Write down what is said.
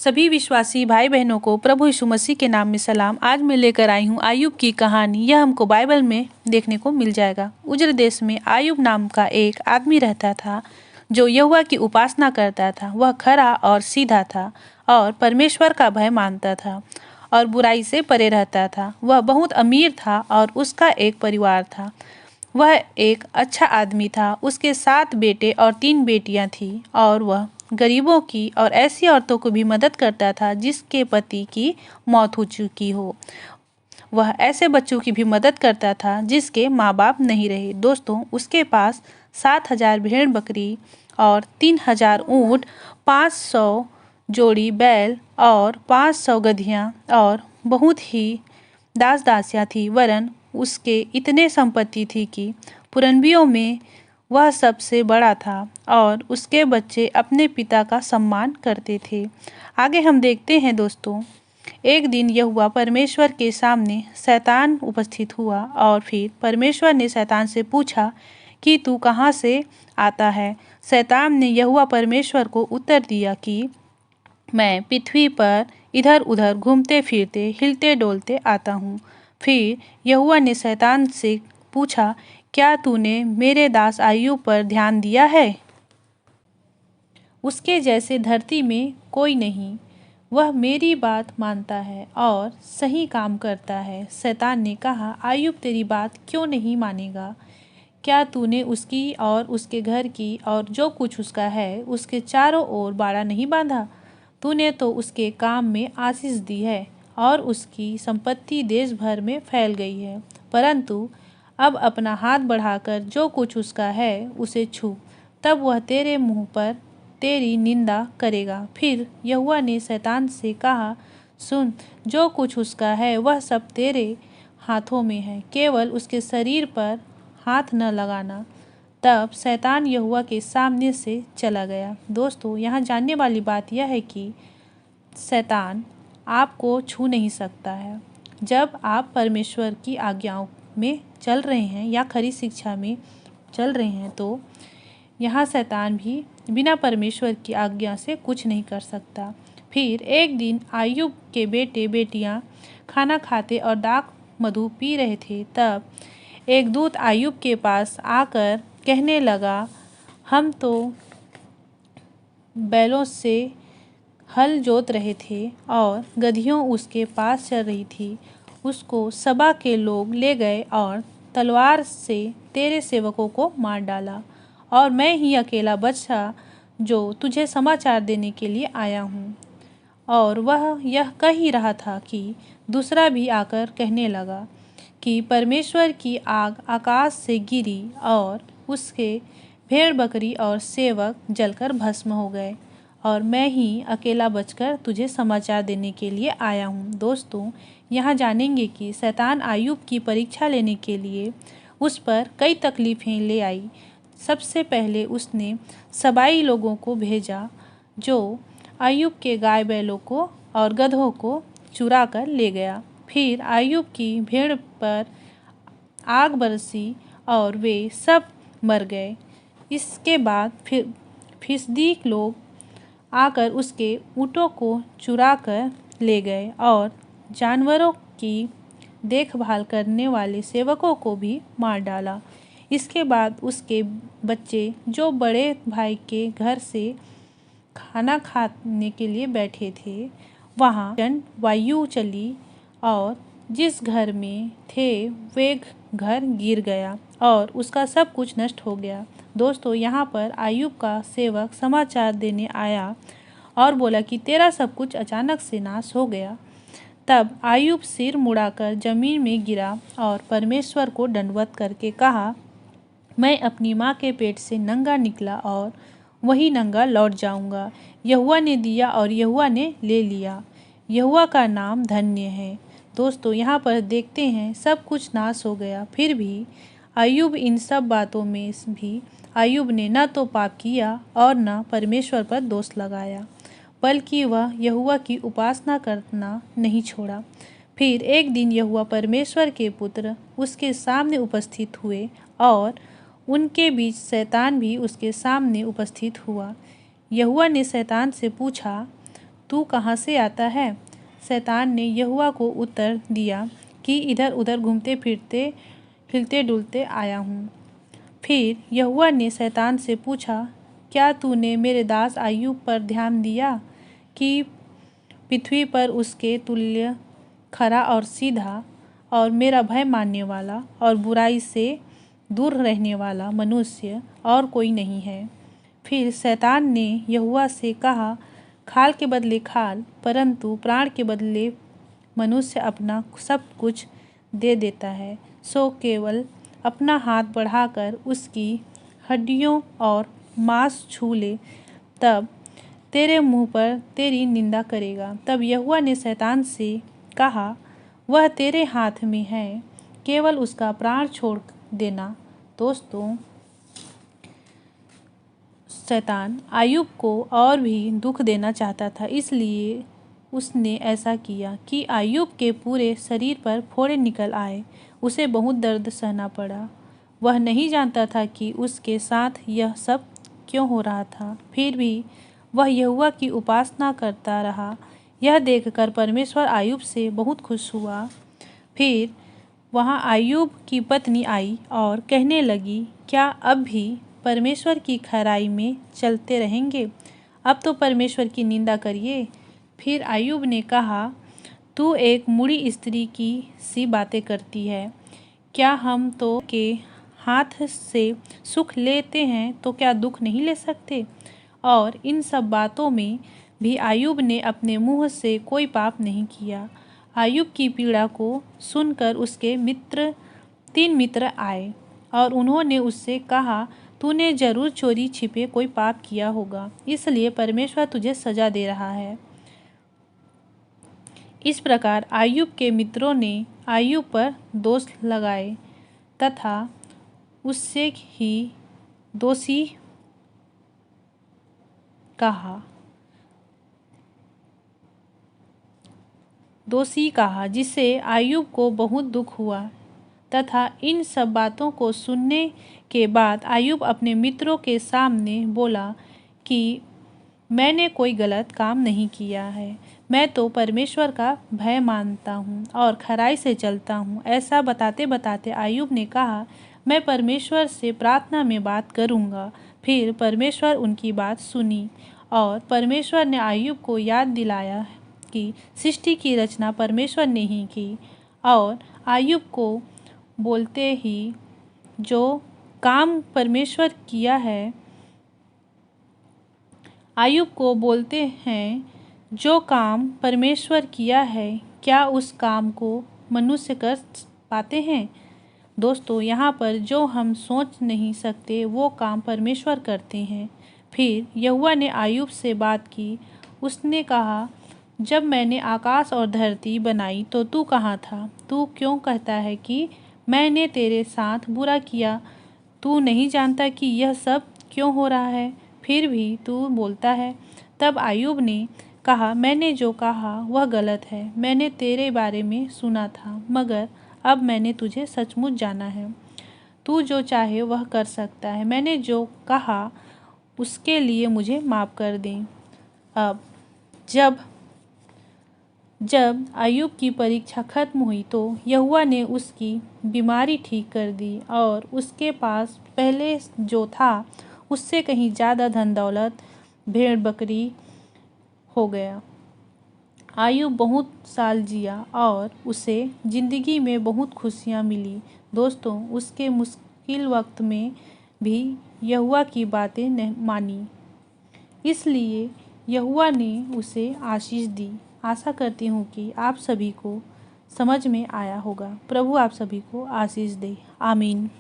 सभी विश्वासी भाई बहनों को प्रभु यीशु मसीह के नाम में सलाम। आज मैं लेकर आई हूँ आयुब की कहानी। यह हमको बाइबल में देखने को मिल जाएगा। उज्र देश में आयुब नाम का एक आदमी रहता था जो यहोवा की उपासना करता था। वह खरा और सीधा था और परमेश्वर का भय मानता था और बुराई से परे रहता था। वह बहुत अमीर था और उसका एक परिवार था। वह एक अच्छा आदमी था। उसके 7 बेटे और 3 बेटियां थीं और वह गरीबों की और ऐसी औरतों को भी मदद करता था जिसके पति की मौत हो चुकी हो। वह ऐसे बच्चों की भी मदद करता था जिसके माँ बाप नहीं रहे। दोस्तों, उसके पास 7,000 भेड़ बकरी और 3,000 ऊँट, 500 जोड़ी बैल और 500 गधियाँ और बहुत ही दास दासियाँ थी। वरन उसके इतने संपत्ति थी कि पुरनियों में वह सबसे बड़ा था और उसके बच्चे अपने पिता का सम्मान करते थे। आगे हम देखते हैं दोस्तों, एक दिन यहोवा परमेश्वर के सामने शैतान उपस्थित हुआ और फिर परमेश्वर ने शैतान से पूछा कि तू कहाँ से आता है। शैतान ने यहोवा परमेश्वर को उत्तर दिया कि मैं पृथ्वी पर इधर उधर घूमते फिरते हिलते डोलते आता हूँ। फिर यहोवा ने शैतान से पूछा, क्या तूने मेरे दास आयुब पर ध्यान दिया है? उसके जैसे धरती में कोई नहीं। वह मेरी बात मानता है और सही काम करता है। शैतान ने कहा, आयुब तेरी बात क्यों नहीं मानेगा? क्या तूने उसकी और उसके घर की और जो कुछ उसका है उसके चारों ओर बाड़ा नहीं बांधा? तूने तो उसके काम में आशीष दी है और उसकी संपत्ति देश भर में फैल गई है। परंतु अब अपना हाथ बढ़ाकर जो कुछ उसका है उसे छू, तब वह तेरे मुंह पर तेरी निंदा करेगा। फिर यहोवा ने शैतान से कहा, सुन, जो कुछ उसका है वह सब तेरे हाथों में है, केवल उसके शरीर पर हाथ न लगाना। तब शैतान यहोवा के सामने से चला गया। दोस्तों, यहाँ जानने वाली बात यह है कि शैतान आपको छू नहीं सकता है। जब आप परमेश्वर की आज्ञाओं में चल रहे हैं या खरी शिक्षा में चल रहे हैं तो यहाँ शैतान भी बिना परमेश्वर की आज्ञा से कुछ नहीं कर सकता। फिर एक दिन आयुब के बेटे बेटियाँ खाना खाते और दाख मधु पी रहे थे। तब एक दूत आयुब के पास आकर कहने लगा, हम तो बैलों से हल जोत रहे थे और गधियों उसके पास चल रही थी। उसको सबा के लोग ले गए और तलवार से तेरे सेवकों को मार डाला और मैं ही अकेला बचा जो तुझे समाचार देने के लिए आया हूँ। और वह यह कह ही रहा था कि दूसरा भी आकर कहने लगा कि परमेश्वर की आग आकाश से गिरी और उसके भेड़ बकरी और सेवक जलकर भस्म हो गए और मैं ही अकेला बचकर तुझे समाचार देने के लिए आया हूँ। दोस्तों, यहाँ जानेंगे कि शैतान आयुब की परीक्षा लेने के लिए उस पर कई तकलीफ़ें ले आई। सबसे पहले उसने सबाई लोगों को भेजा जो आयुब के गाय बैलों को और गधों को चुरा कर ले गया। फिर आयुब की भेड़ पर आग बरसी और वे सब मर गए। इसके बाद फिर फिसदी लोग आकर उसके ऊँटों को चुरा कर ले गए और जानवरों की देखभाल करने वाले सेवकों को भी मार डाला। इसके बाद उसके बच्चे जो बड़े भाई के घर से खाना खाने के लिए बैठे थे, वहाँ प्रचंड वायु चली और जिस घर में थे वे घर गिर गया और उसका सब कुछ नष्ट हो गया। दोस्तों, यहाँ पर आयुब का सेवक समाचार देने आया और बोला कि तेरा सब कुछ अचानक से नाश हो गया। तब आयुब सिर मुड़ाकर जमीन में गिरा और परमेश्वर को दंडवत करके कहा, मैं अपनी माँ के पेट से नंगा निकला और वही नंगा लौट जाऊंगा। यहोवा ने दिया और यहोवा ने ले लिया। यहोवा का नाम धन्य है। दोस्तों, यहाँ पर देखते हैं सब कुछ नाश हो गया, फिर भी आयुब इन सब बातों में भी आयुब ने न तो पाप किया और न परमेश्वर पर दोष लगाया, बल्कि वह यहोवा की उपासना करना नहीं छोड़ा। फिर एक दिन यहोवा परमेश्वर के पुत्र उसके सामने उपस्थित हुए और उनके बीच शैतान भी उसके सामने उपस्थित हुआ। यहोवा ने शैतान से पूछा, तू कहाँ से आता है? शैतान ने यहोवा को उत्तर दिया कि इधर उधर घूमते फिरते हिलते डुलते आया हूँ। फिर यहोवा ने शैतान से पूछा, क्या तूने मेरे दास अय्यूब पर ध्यान दिया कि पृथ्वी पर उसके तुल्य खरा और सीधा और मेरा भय मानने वाला और बुराई से दूर रहने वाला मनुष्य और कोई नहीं है? फिर शैतान ने यहोवा से कहा, खाल के बदले खाल, परंतु प्राण के बदले मनुष्य अपना सब कुछ दे देता है। सो केवल अपना हाथ बढ़ाकर उसकी हड्डियों और मांस छू ले, तब तेरे मुंह पर तेरी निंदा करेगा। तब यहोवा ने शैतान से कहा, वह तेरे हाथ में है, केवल उसका प्राण छोड़ देना। दोस्तों, शैतान अय्यूब को और भी दुख देना चाहता था, इसलिए उसने ऐसा किया कि अय्यूब के पूरे शरीर पर फोड़े निकल आए। उसे बहुत दर्द सहना पड़ा। वह नहीं जानता था कि उसके साथ यह सब क्यों हो रहा था। फिर भी वह यहोवा की उपासना करता रहा। यह देखकर परमेश्वर अय्यूब से बहुत खुश हुआ। फिर वहाँ अय्यूब की पत्नी आई और कहने लगी, क्या अब भी परमेश्वर की खराई में चलते रहेंगे? अब तो परमेश्वर की निंदा करिए। फिर अय्यूब ने कहा, तू एक मूढ़ी स्त्री की सी बातें करती है। क्या हम तो के हाथ से सुख लेते हैं तो क्या दुख नहीं ले सकते? और इन सब बातों में भी अय्यूब ने अपने मुंह से कोई पाप नहीं किया। अय्यूब की पीड़ा को सुनकर उसके 3 मित्र आए और उन्होंने उससे कहा, तूने जरूर चोरी छिपे कोई पाप किया होगा, इसलिए परमेश्वर तुझे सजा दे रहा है। इस प्रकार अय्यूब के मित्रों ने अय्यूब पर दोष लगाए तथा उससे ही दोषी कहा, जिससे अय्यूब को बहुत दुख हुआ। तथा इन सब बातों को सुनने के बाद अय्यूब अपने मित्रों के सामने बोला कि मैंने कोई गलत काम नहीं किया है। मैं तो परमेश्वर का भय मानता हूँ और खराई से चलता हूँ। ऐसा बताते बताते अय्यूब ने कहा, मैं परमेश्वर से प्रार्थना में बात करूँगा। फिर परमेश्वर उनकी बात सुनी और परमेश्वर ने अय्यूब को याद दिलाया कि सृष्टि की रचना परमेश्वर ने ही की। और अय्यूब को बोलते ही जो काम परमेश्वर किया है, अय्यूब को बोलते हैं, जो काम परमेश्वर किया है, क्या उस काम को मनुष्य कर पाते हैं? दोस्तों, यहाँ पर जो हम सोच नहीं सकते वो काम परमेश्वर करते हैं। फिर यहोवा ने अय्यूब से बात की। उसने कहा, जब मैंने आकाश और धरती बनाई तो तू कहाँ था? तू क्यों कहता है कि मैंने तेरे साथ बुरा किया? तू नहीं जानता कि यह सब क्यों हो रहा है, फिर भी तू बोलता है। तब अय्यूब ने कहा, मैंने जो कहा वह गलत है। मैंने तेरे बारे में सुना था, मगर अब मैंने तुझे सचमुच जाना है। तू जो चाहे वह कर सकता है। मैंने जो कहा उसके लिए मुझे माफ़ कर दे। अब जब अय्यूब की परीक्षा खत्म हुई तो यहोवा ने उसकी बीमारी ठीक कर दी और उसके पास पहले जो था उससे कहीं ज़्यादा धन दौलत, भेड़ बकरी हो गया। अय्यूब बहुत साल जिया और उसे ज़िंदगी में बहुत खुशियाँ मिली। दोस्तों, उसके मुश्किल वक्त में भी यहोवा की बातें नहीं मानी, इसलिए यहोवा ने उसे आशीष दी। आशा करती हूँ कि आप सभी को समझ में आया होगा। प्रभु आप सभी को आशीष दे। आमीन।